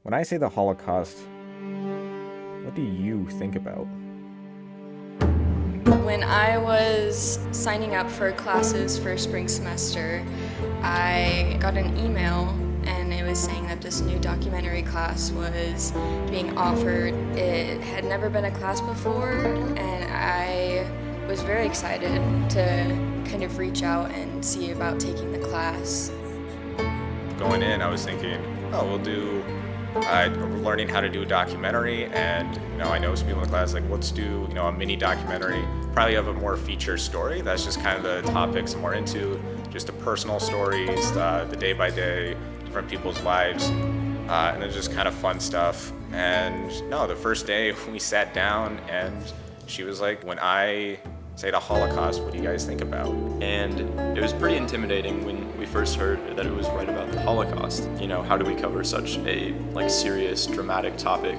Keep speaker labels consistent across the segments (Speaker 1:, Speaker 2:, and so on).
Speaker 1: When I say the Holocaust, what do you think about?
Speaker 2: When I was signing up for classes for spring semester, I got an email and it was saying that this new documentary class was being offered. It had never been a class before, and I was very excited to kind of reach out and see about taking the class.
Speaker 1: Going in, I was thinking, learning how to do a documentary, and I know some people in the class let's do a mini documentary. Probably have a more feature story. That's just kind of the topics I'm more into, just the personal stories, the day by day, different people's lives, and then just kind of fun stuff. And the first day we sat down and she was like, when I say the Holocaust, what do you guys think about?
Speaker 3: And it was pretty intimidating when we first heard that it was right about the Holocaust. How do we cover such a serious, dramatic topic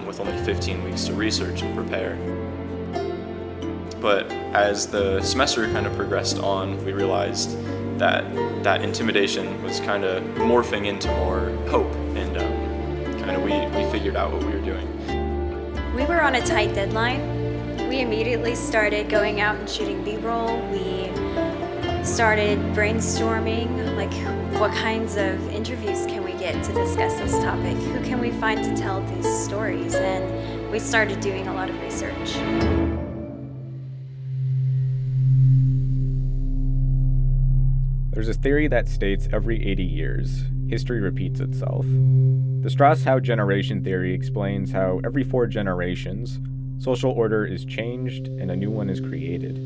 Speaker 3: with only 15 weeks to research and prepare? But as the semester kind of progressed on, we realized that intimidation was kind of morphing into more hope, and we figured out what we were doing.
Speaker 4: We were on a tight deadline. We immediately started going out and shooting B-roll. We started brainstorming, what kinds of interviews can we get to discuss this topic? Who can we find to tell these stories? And we started doing a lot of research.
Speaker 1: There's a theory that states every 80 years, history repeats itself. The Strauss-Howe generation theory explains how every 4 generations, social order is changed and a new one is created.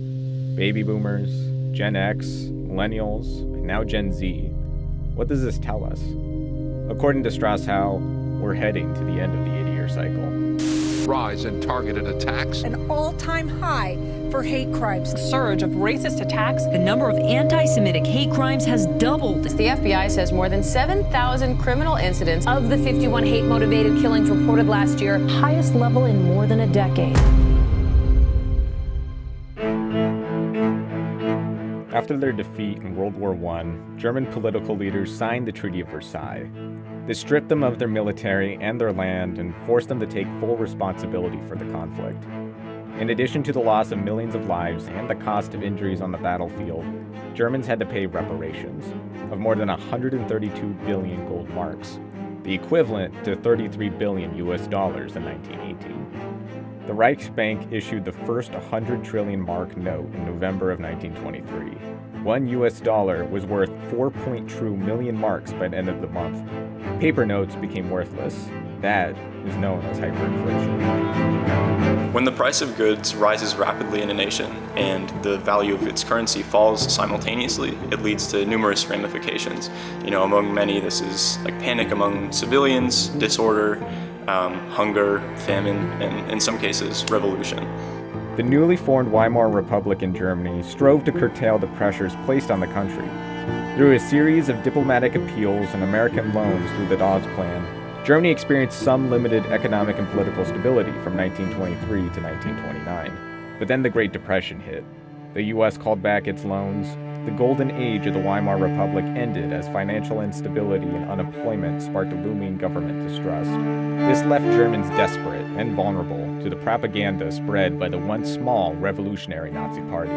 Speaker 1: Baby boomers, Gen X, millennials, and now Gen Z. What does this tell us? According to Strauss-Howe, we're heading to the end of the 80-year cycle.
Speaker 5: Rise in targeted attacks.
Speaker 6: An all-time high for hate crimes.
Speaker 7: Surge of racist attacks. The number of anti-Semitic hate crimes has doubled.
Speaker 8: The FBI says more than 7,000 criminal incidents of the 51 hate-motivated killings reported last year.
Speaker 7: Highest level in more than a decade.
Speaker 1: After their defeat in World War I, German political leaders signed the Treaty of Versailles. This stripped them of their military and their land and forced them to take full responsibility for the conflict. In addition to the loss of millions of lives and the cost of injuries on the battlefield, Germans had to pay reparations of more than 132 billion gold marks, the equivalent to $33 billion in 1918. The Reichsbank issued the first 100 trillion mark note in November of 1923. $1 was worth 4.2 million marks by the end of the month. Paper notes became worthless. That is known as hyperinflation.
Speaker 3: When the price of goods rises rapidly in a nation and the value of its currency falls simultaneously, it leads to numerous ramifications. Among many, this is panic among civilians, disorder, hunger, famine, and in some cases, revolution.
Speaker 1: The newly formed Weimar Republic in Germany strove to curtail the pressures placed on the country. Through a series of diplomatic appeals and American loans through the Dawes Plan, Germany experienced some limited economic and political stability from 1923 to 1929. But then the Great Depression hit. The U.S. called back its loans. The golden age of the Weimar Republic ended as financial instability and unemployment sparked looming government distrust. This left Germans desperate and vulnerable to the propaganda spread by the once small revolutionary Nazi Party.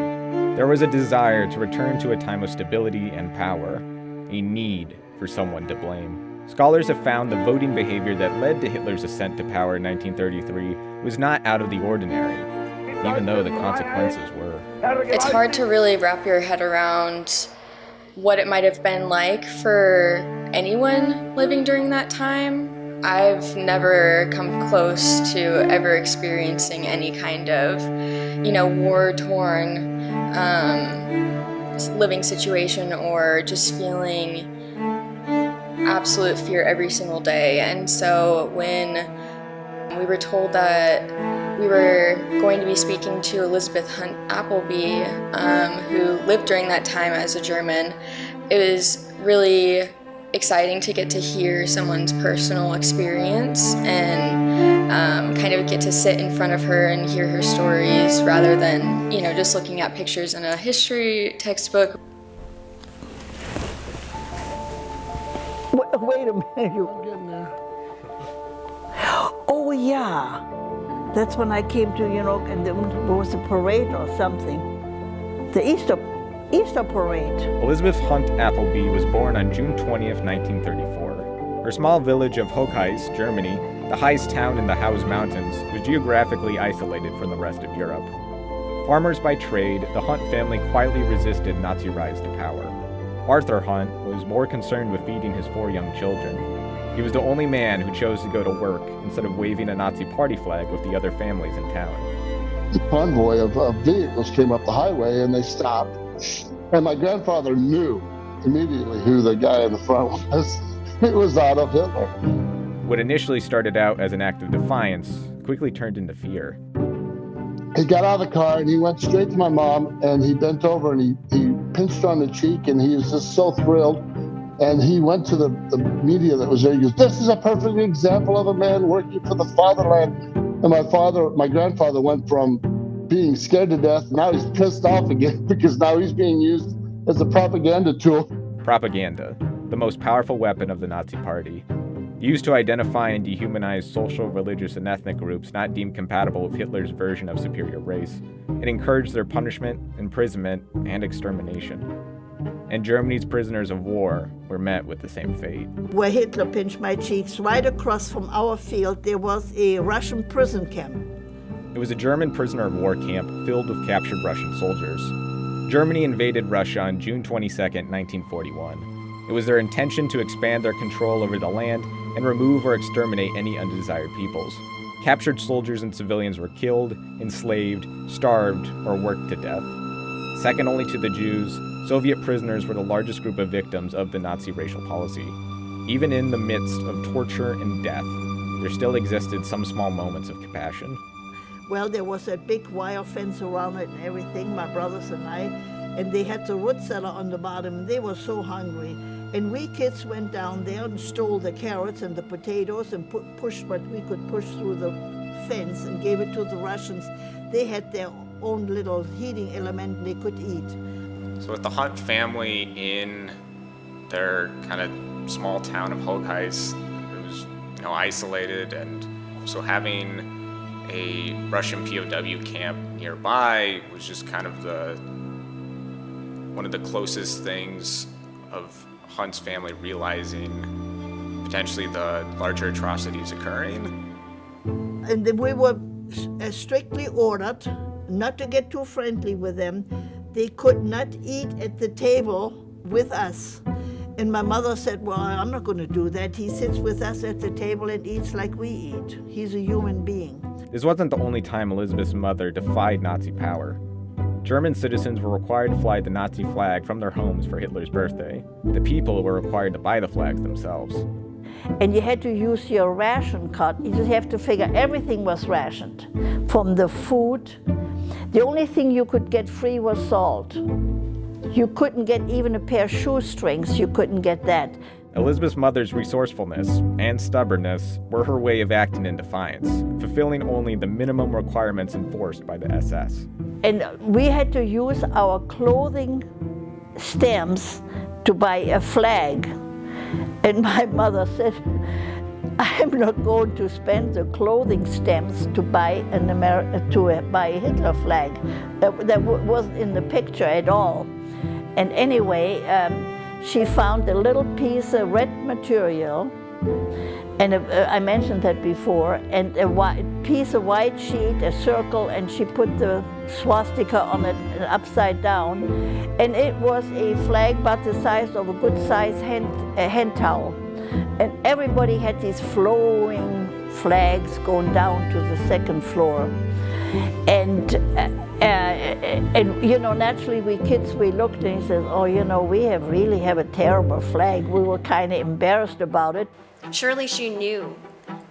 Speaker 1: There was a desire to return to a time of stability and power, a need for someone to blame. Scholars have found the voting behavior that led to Hitler's ascent to power in 1933 was not out of the ordinary, even though the consequences were.
Speaker 2: It's hard to really wrap your head around what it might have been like for anyone living during that time. I've never come close to ever experiencing any kind of, war-torn living situation or just feeling absolute fear every single day. And so when we were told that we were going to be speaking to Elizabeth Hunt Appleby, who lived during that time as a German, it was really exciting to get to hear someone's personal experience and kind of get to sit in front of her and hear her stories rather than, just looking at pictures in a history textbook.
Speaker 6: Wait a minute, you're getting there.
Speaker 9: yeah. That's when I came to, and there was a parade or something. The Easter parade.
Speaker 1: Elizabeth Hunt Appleby was born on June 20th, 1934. Her small village of Hochheis, Germany, the highest town in the Harz Mountains, was geographically isolated from the rest of Europe. Farmers by trade, the Hunt family quietly resisted Nazi rise to power. Arthur Hunt was more concerned with feeding his 4 young children. He was the only man who chose to go to work instead of waving a Nazi party flag with the other families in town.
Speaker 10: The convoy of vehicles came up the highway and they stopped. And my grandfather knew immediately who the guy in the front was. It was Adolf Hitler.
Speaker 1: What initially started out as an act of defiance quickly turned into fear.
Speaker 10: He got out of the car and he went straight to my mom and he bent over and he pinched her on the cheek and he was just so thrilled. And he went to the media that was there. He goes, "This is a perfect example of a man working for the fatherland." And my grandfather went from being scared to death. Now he's pissed off again because now he's being used as a propaganda tool.
Speaker 1: Propaganda, the most powerful weapon of the Nazi Party. Used to identify and dehumanize social, religious, and ethnic groups not deemed compatible with Hitler's version of superior race. It encouraged their punishment, imprisonment, and extermination. And Germany's prisoners of war were met with the same fate.
Speaker 9: Where Hitler pinched my cheeks, right across from our field, there was a Russian prison camp.
Speaker 1: It was a German prisoner of war camp filled with captured Russian soldiers. Germany invaded Russia on June 22, 1941. It was their intention to expand their control over the land and remove or exterminate any undesired peoples. Captured soldiers and civilians were killed, enslaved, starved, or worked to death. Second only to the Jews, Soviet prisoners were the largest group of victims of the Nazi racial policy. Even in the midst of torture and death, there still existed some small moments of compassion.
Speaker 9: Well, there was a big wire fence around it and everything, my brothers and I, and they had the root cellar on the bottom, and they were so hungry. And we kids went down there and stole the carrots and the potatoes and pushed what we could push through the fence and gave it to the Russians. They had their own little heating element they could eat.
Speaker 1: So with the Hunt family in their kind of small town of Hochheis, it was isolated, and so having a Russian POW camp nearby was just kind of one of the closest things of Hunt's family realizing potentially the larger atrocities occurring.
Speaker 9: And then we were strictly ordered not to get too friendly with them. They could not eat at the table with us. And my mother said, "Well, I'm not going to do that. He sits with us at the table and eats like we eat. He's a human being."
Speaker 1: This wasn't the only time Elizabeth's mother defied Nazi power. German citizens were required to fly the Nazi flag from their homes for Hitler's birthday. The people were required to buy the flags themselves.
Speaker 9: And you had to use your ration card. You just have to figure everything was rationed. From the food, the only thing you could get free was salt. You couldn't get even a pair of shoestrings, you couldn't get that.
Speaker 1: Elizabeth's mother's resourcefulness and stubbornness were her way of acting in defiance, fulfilling only the minimum requirements enforced by the SS.
Speaker 9: And we had to use our clothing stamps to buy a flag. And my mother said, "I'm not going to spend the clothing stamps to buy buy a Hitler flag." That wasn't in the picture at all. And anyway, she found a little piece of red material, and I mentioned that before, and a piece of white sheet, a circle, and she put the swastika on it upside down, and it was a flag about the size of a good-sized hand towel. And everybody had these flowing flags going down to the second floor. And naturally we kids, we looked and he says, "Oh, we really have a terrible flag." We were kind of embarrassed about it.
Speaker 4: Surely she knew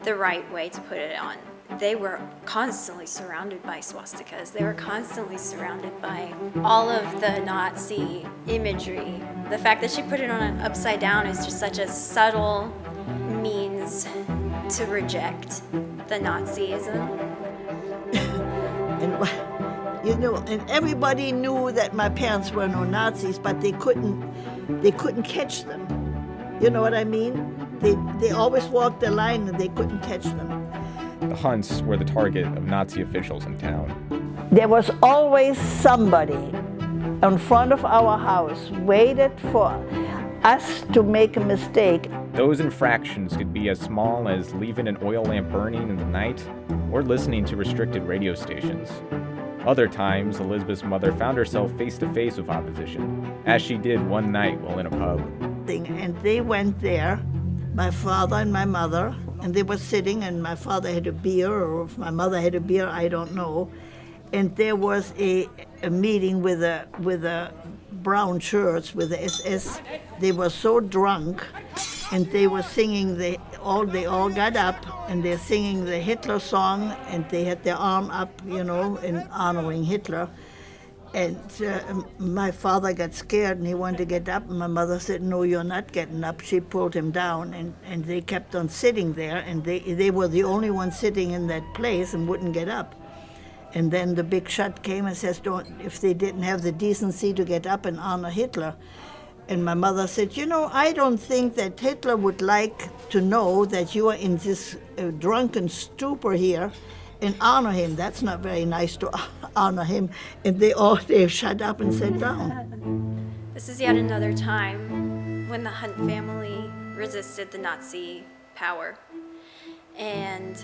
Speaker 4: the right way to put it on. They were constantly surrounded by swastikas. They were constantly surrounded by all of the Nazi imagery. The fact that she put it on upside down is just such a subtle means to reject the Nazism.
Speaker 9: And everybody knew that my parents were no Nazis, but they couldn't catch them. You know what I mean? They always walked the line and they couldn't catch them.
Speaker 1: the Hunts were the target of Nazi officials in town.
Speaker 9: There was always somebody in front of our house waited for us to make a mistake.
Speaker 1: Those infractions could be as small as leaving an oil lamp burning in the night or listening to restricted radio stations. Other times, Elizabeth's mother found herself face to face with opposition, as she did one night while in a pub.
Speaker 9: And they went there, my father and my mother, and they were sitting, and my father had a beer, or if my mother had a beer, I don't know. And there was a meeting with the brown shirts, with the SS. They were so drunk, and they were singing, they all got up, and they're singing the Hitler song, and they had their arm up, in honoring Hitler. And my father got scared, and he wanted to get up, and my mother said, "No, you're not getting up." She pulled him down, and they kept on sitting there, and they were the only ones sitting in that place and wouldn't get up. And then the big shot came and says, if they didn't have the decency to get up and honor Hitler. And my mother said, I don't think that Hitler would like to know that you are in this drunken stupor here and honor him. That's not very nice to honor him. And they shut up and sat down.
Speaker 4: This is yet another time when the Hunt family resisted the Nazi power. And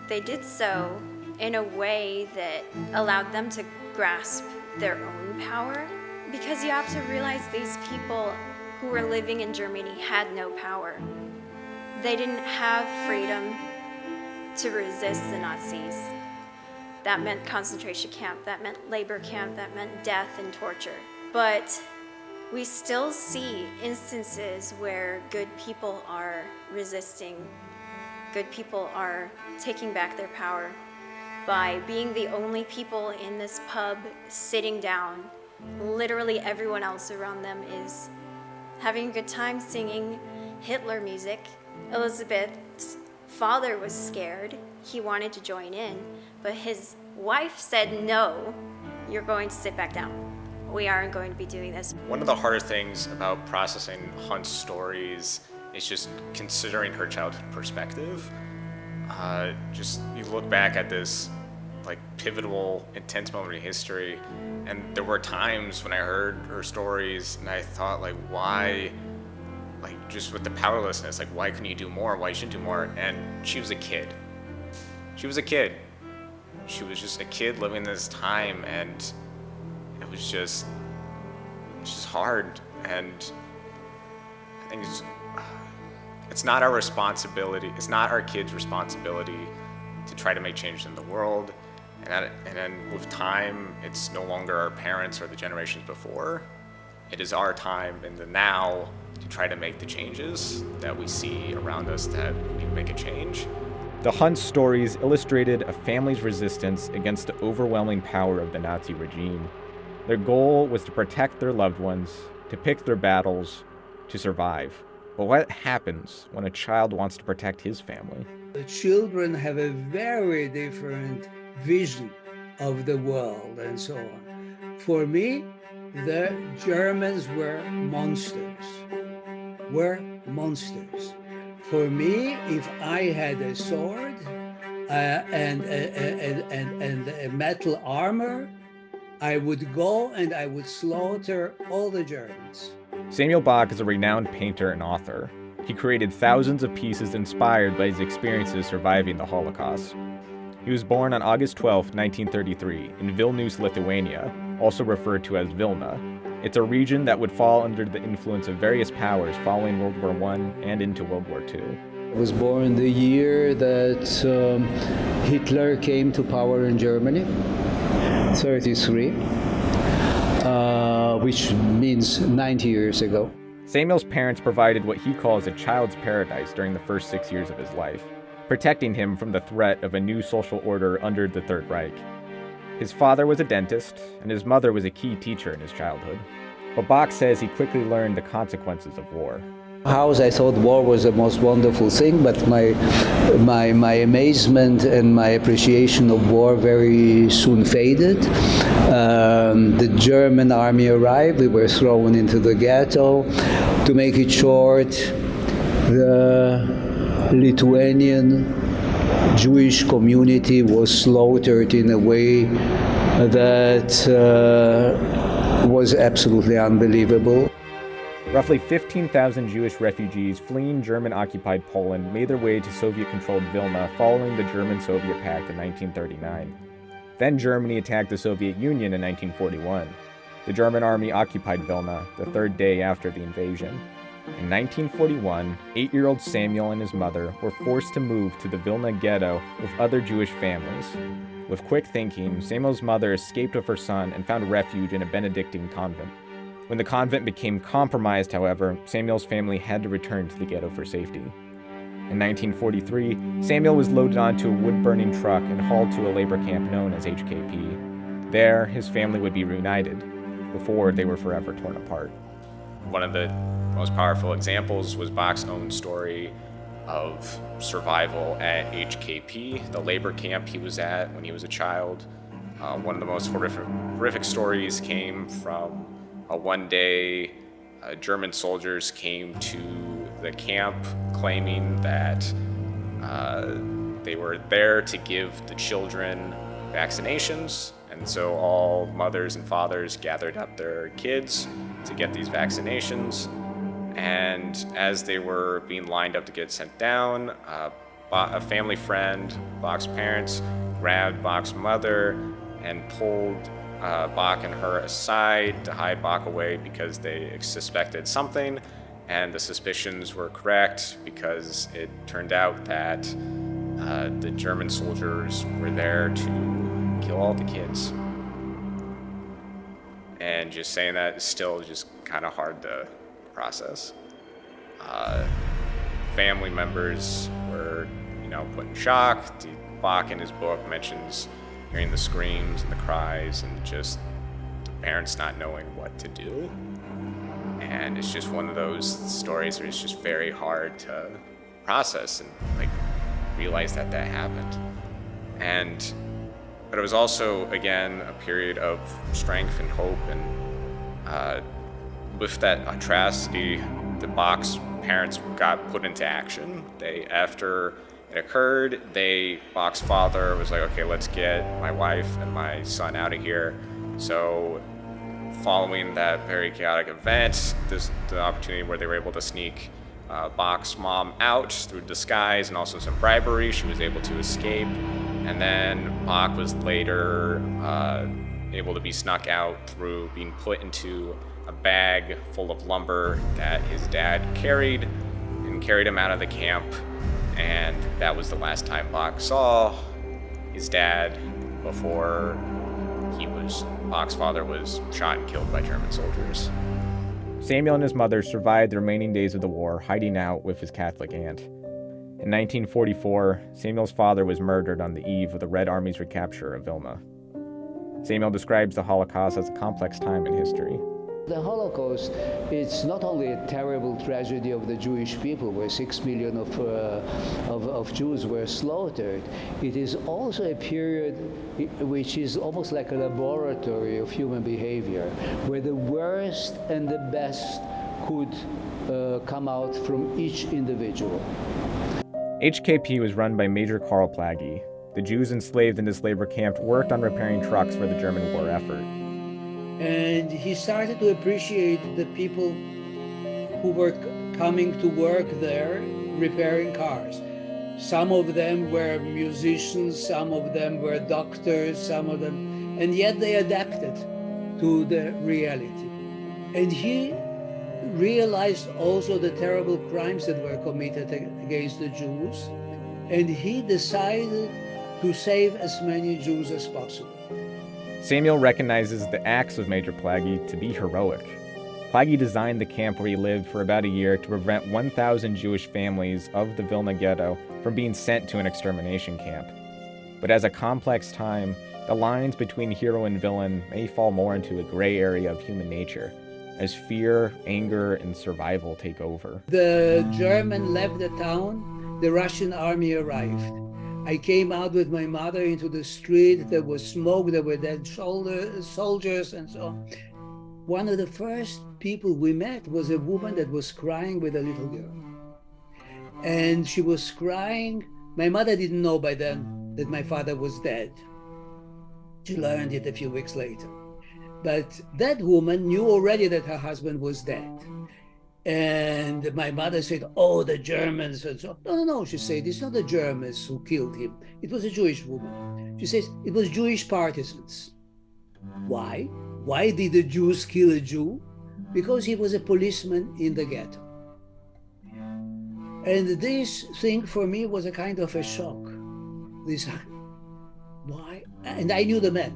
Speaker 4: they did so in a way that allowed them to grasp their own power. Because you have to realize these people who were living in Germany had no power. They didn't have freedom to resist the Nazis. That meant concentration camp, that meant labor camp, that meant death and torture. But we still see instances where good people are resisting, good people are taking back their power by being the only people in this pub sitting down. Literally everyone else around them is having a good time singing Hitler music. Elizabeth's father was scared. He wanted to join in, but his wife said, "No, you're going to sit back down. We aren't going to be doing this."
Speaker 11: One of the harder things about processing Hunt's stories is just considering her childhood perspective. You look back at this pivotal, intense moment in history, and there were times when I heard her stories and I thought, why, just with the powerlessness, why couldn't you do more? Why shouldn't you do more? And she was a kid. She was just a kid living this time, and it was just hard. And I think it's not our responsibility. It's not our kids' responsibility to try to make change in the world. And then with time, it's no longer our parents or the generations before. It is our time in the now to try to make the changes that we see around us that we need to make a change.
Speaker 1: The Hunt stories illustrated a family's resistance against the overwhelming power of the Nazi regime. Their goal was to protect their loved ones, to pick their battles, to survive. But what happens when a child wants to protect his family?
Speaker 12: The children have a very different vision of the world and so on. For me, the Germans were monsters. For me, if I had a sword and a metal armor, I would go and I would slaughter all the Germans.
Speaker 1: Samuel Bach is a renowned painter and author. He created thousands of pieces inspired by his experiences surviving the Holocaust. He was born on August 12, 1933, in Vilnius, Lithuania, also referred to as Vilna. It's a region that would fall under the influence of various powers following World War I and into World War II.
Speaker 13: I was born the year that Hitler came to power in Germany, 1933, which means 90 years ago.
Speaker 1: Samuel's parents provided what he calls a child's paradise during the first 6 years of his life, protecting him from the threat of a new social order under the Third Reich. His father was a dentist, and his mother was a key teacher in his childhood. But Bach says he quickly learned the consequences of war.
Speaker 13: House, I thought war was the most wonderful thing, but my amazement and my appreciation of war very soon faded. The German army arrived, we were thrown into the ghetto. To make it short, the Lithuanian Jewish community was slaughtered in a way that was absolutely unbelievable.
Speaker 1: Roughly 15,000 Jewish refugees fleeing German-occupied Poland made their way to Soviet-controlled Vilna following the German-Soviet Pact in 1939. Then Germany attacked the Soviet Union in 1941. The German army occupied Vilna the third day after the invasion. In 1941, 8-year-old Samuel and his mother were forced to move to the Vilna ghetto with other Jewish families. With quick thinking, Samuel's mother escaped with her son and found refuge in a Benedictine convent. When the convent became compromised, however, Samuel's family had to return to the ghetto for safety. In 1943, Samuel was loaded onto a wood-burning truck and hauled to a labor camp known as HKP. There, his family would be reunited, before they were forever torn apart.
Speaker 11: One of the most powerful examples was Bach's own story of survival at HKP, the labor camp he was at when he was a child. One of the most horrific stories came from one day German soldiers came to the camp claiming that they were there to give the children vaccinations, and so all mothers and fathers gathered up their kids to get these vaccinations. And as they were being lined up to get sent down, a family friend, Bach's parents, grabbed Bach's mother and pulled Bach and her aside to hide Bach away because they suspected something, and the suspicions were correct because it turned out that the German soldiers were there to kill all the kids. And just saying that is still just kind of hard to process. Family members were, put in shock. Bach in his book mentions hearing the screams and the cries and just the parents not knowing what to do. And it's just one of those stories where it's just very hard to process and realize that happened. But it was also, again, a period of strength and hope, and with that atrocity, the Bach's parents got put into action. After it occurred, Bach's father was like, okay, let's get my wife and my son out of here. So following that very chaotic event, the opportunity where they were able to sneak Bach's mom out through disguise and also some bribery, she was able to escape. And then Bach was later able to be snuck out through being put into a bag full of lumber that his dad carried him out of the camp. And that was the last time Bach saw his dad before Bach's father was shot and killed by German soldiers.
Speaker 1: Samuel and his mother survived the remaining days of the war, hiding out with his Catholic aunt. In 1944, Samuel's father was murdered on the eve of the Red Army's recapture of Vilna. Samuel describes the Holocaust as a complex time in history.
Speaker 13: The Holocaust, it's not only a terrible tragedy of the Jewish people, where 6 million of Jews were slaughtered. It is also a period which is almost like a laboratory of human behavior, where the worst and the best could come out from each individual.
Speaker 1: HKP was run by Major Karl Plagge. The Jews enslaved in this labor camp worked on repairing trucks for the German war effort.
Speaker 12: And he started to appreciate the people who were coming to work there, repairing cars. Some of them were musicians, some of them were doctors, and yet they adapted to the reality. And he realized also the terrible crimes that were committed against the Jews, and he decided to save as many Jews as possible.
Speaker 1: Samuel recognizes the acts of Major Plagge to be heroic. Plagge designed the camp where he lived for about a year to prevent 1,000 Jewish families of the Vilna ghetto from being sent to an extermination camp. But as a complex time, the lines between hero and villain may fall more into a gray area of human nature, as fear, anger, and survival take over.
Speaker 12: The German left the town, the Russian army arrived. I came out with my mother into the street. There was smoke, there were dead soldiers and so on. One of the first people we met was a woman that was crying with a little girl. And she was crying My mother didn't know by then that my father was dead. She learned it a few weeks later. But that woman knew already that her husband was dead. And my mother said, oh, the Germans. And so, no, she said, it's not the Germans who killed him. It was a Jewish woman. She says, it was Jewish partisans. Why? Why did the Jews kill a Jew? Because he was a policeman in the ghetto. And this thing for me was a kind of a shock. This, why? And I knew the man.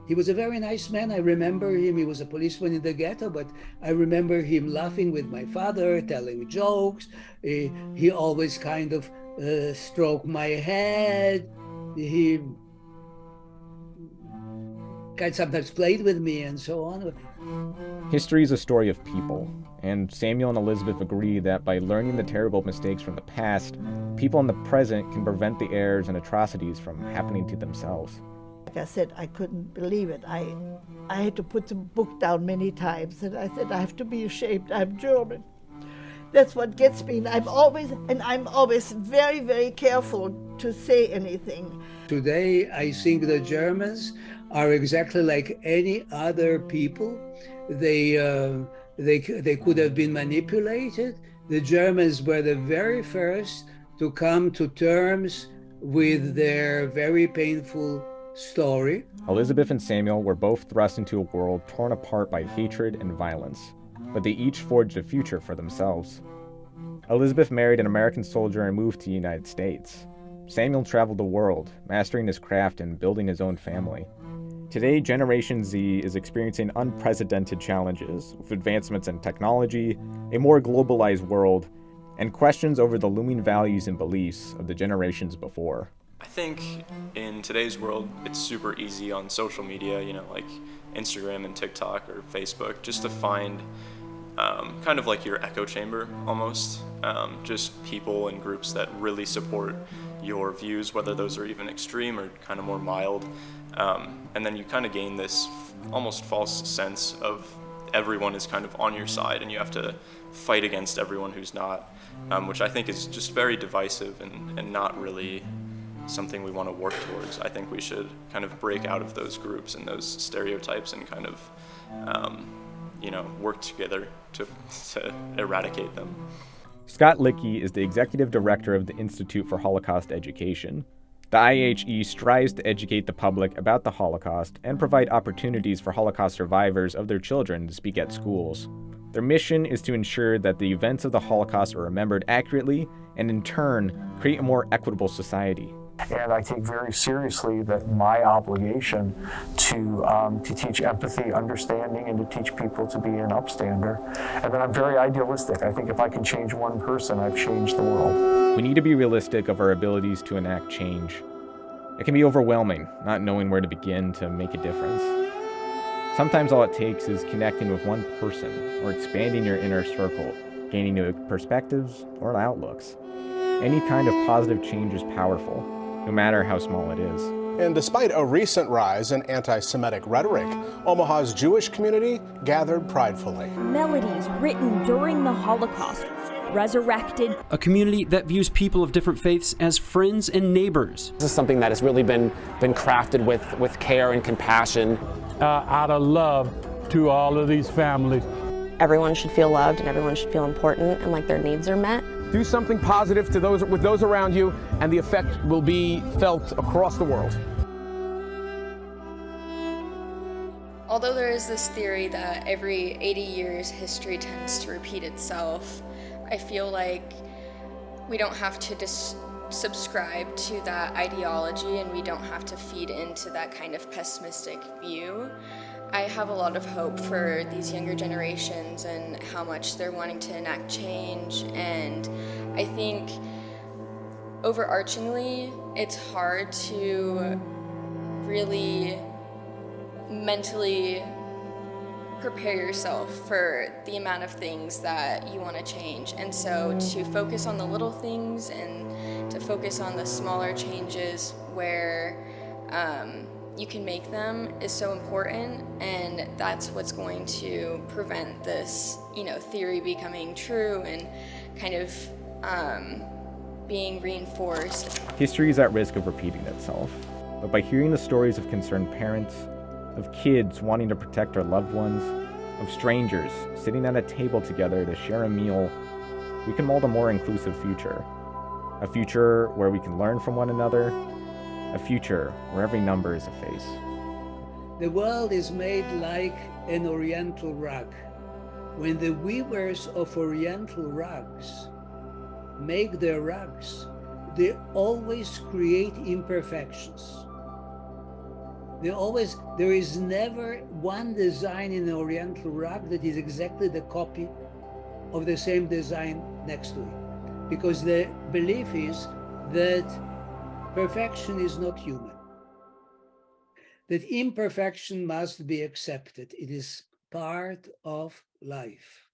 Speaker 12: He was a very nice man. I remember him. He was a policeman in the ghetto, but I remember him laughing with my father, telling jokes. He always kind of stroked my head. He sometimes played with me and so on.
Speaker 1: History is a story of people, and Samuel and Elizabeth agree that by learning the terrible mistakes from the past, people in the present can prevent the errors and atrocities from happening to themselves.
Speaker 9: Like I said, I couldn't believe it. I had to put the book down many times, and I said, I have to be ashamed. I'm German. That's what gets me. And I'm always very, very careful to say anything.
Speaker 12: Today, I think the Germans are exactly like any other people. They could have been manipulated. The Germans were the very first to come to terms with their very painful story.
Speaker 1: Elizabeth and Samuel were both thrust into a world torn apart by hatred and violence, but they each forged a future for themselves. Elizabeth married an American soldier and moved to the United States. Samuel traveled the world, mastering his craft and building his own family. Today, Generation Z is experiencing unprecedented challenges with advancements in technology, a more globalized world, and questions over the looming values and beliefs of the generations before.
Speaker 3: I think in today's world, it's super easy on social media, like Instagram and TikTok or Facebook, just to find kind of like your echo chamber almost, just people and groups that really support your views, whether those are even extreme or kind of more mild. And then you kind of gain this almost false sense of everyone is kind of on your side and you have to fight against everyone who's not, which I think is just very divisive and not really something we want to work towards. I think we should kind of break out of those groups and those stereotypes and kind of, work together to eradicate them.
Speaker 1: Scott Lickey is the executive director of the Institute for Holocaust Education. The IHE strives to educate the public about the Holocaust and provide opportunities for Holocaust survivors of their children to speak at schools. Their mission is to ensure that the events of the Holocaust are remembered accurately and, in turn, create a more equitable society.
Speaker 14: And I take very seriously that my obligation to teach empathy, understanding, and to teach people to be an upstander. And then I'm very idealistic. I think if I can change one person, I've changed the world.
Speaker 1: We need to be realistic of our abilities to enact change. It can be overwhelming, not knowing where to begin to make a difference. Sometimes all it takes is connecting with one person or expanding your inner circle, gaining new perspectives or outlooks. Any kind of positive change is powerful, no matter how small it is.
Speaker 15: And despite a recent rise in anti-Semitic rhetoric, Omaha's Jewish community gathered pridefully.
Speaker 16: Melodies written during the Holocaust, resurrected.
Speaker 17: A community that views people of different faiths as friends and neighbors.
Speaker 18: This is something that has really been crafted with care and compassion.
Speaker 19: Out of love to all of these families.
Speaker 20: Everyone should feel loved and everyone should feel important and like their needs are met.
Speaker 21: Do something positive to those around you, and the effect will be felt across the world.
Speaker 2: Although there is this theory that every 80 years history tends to repeat itself, I feel like we don't have to subscribe to that ideology and we don't have to feed into that kind of pessimistic view. I have a lot of hope for these younger generations and how much they're wanting to enact change, and I think overarchingly it's hard to really mentally prepare yourself for the amount of things that you want to change, and so to focus on the little things and to focus on the smaller changes where you can make them is so important, and that's what's going to prevent this, theory becoming true and kind of being reinforced.
Speaker 1: History is at risk of repeating itself, but by hearing the stories of concerned parents, of kids wanting to protect their loved ones, of strangers sitting at a table together to share a meal, we can mold a more inclusive future. A future where we can learn from one another, a future where every number is a face.
Speaker 12: The world is made like an oriental rug. When the weavers of oriental rugs make their rugs, they always create imperfections. There is never one design in an oriental rug that is exactly the copy of the same design next to it. Because the belief is that perfection is not human. That imperfection must be accepted. It is part of life.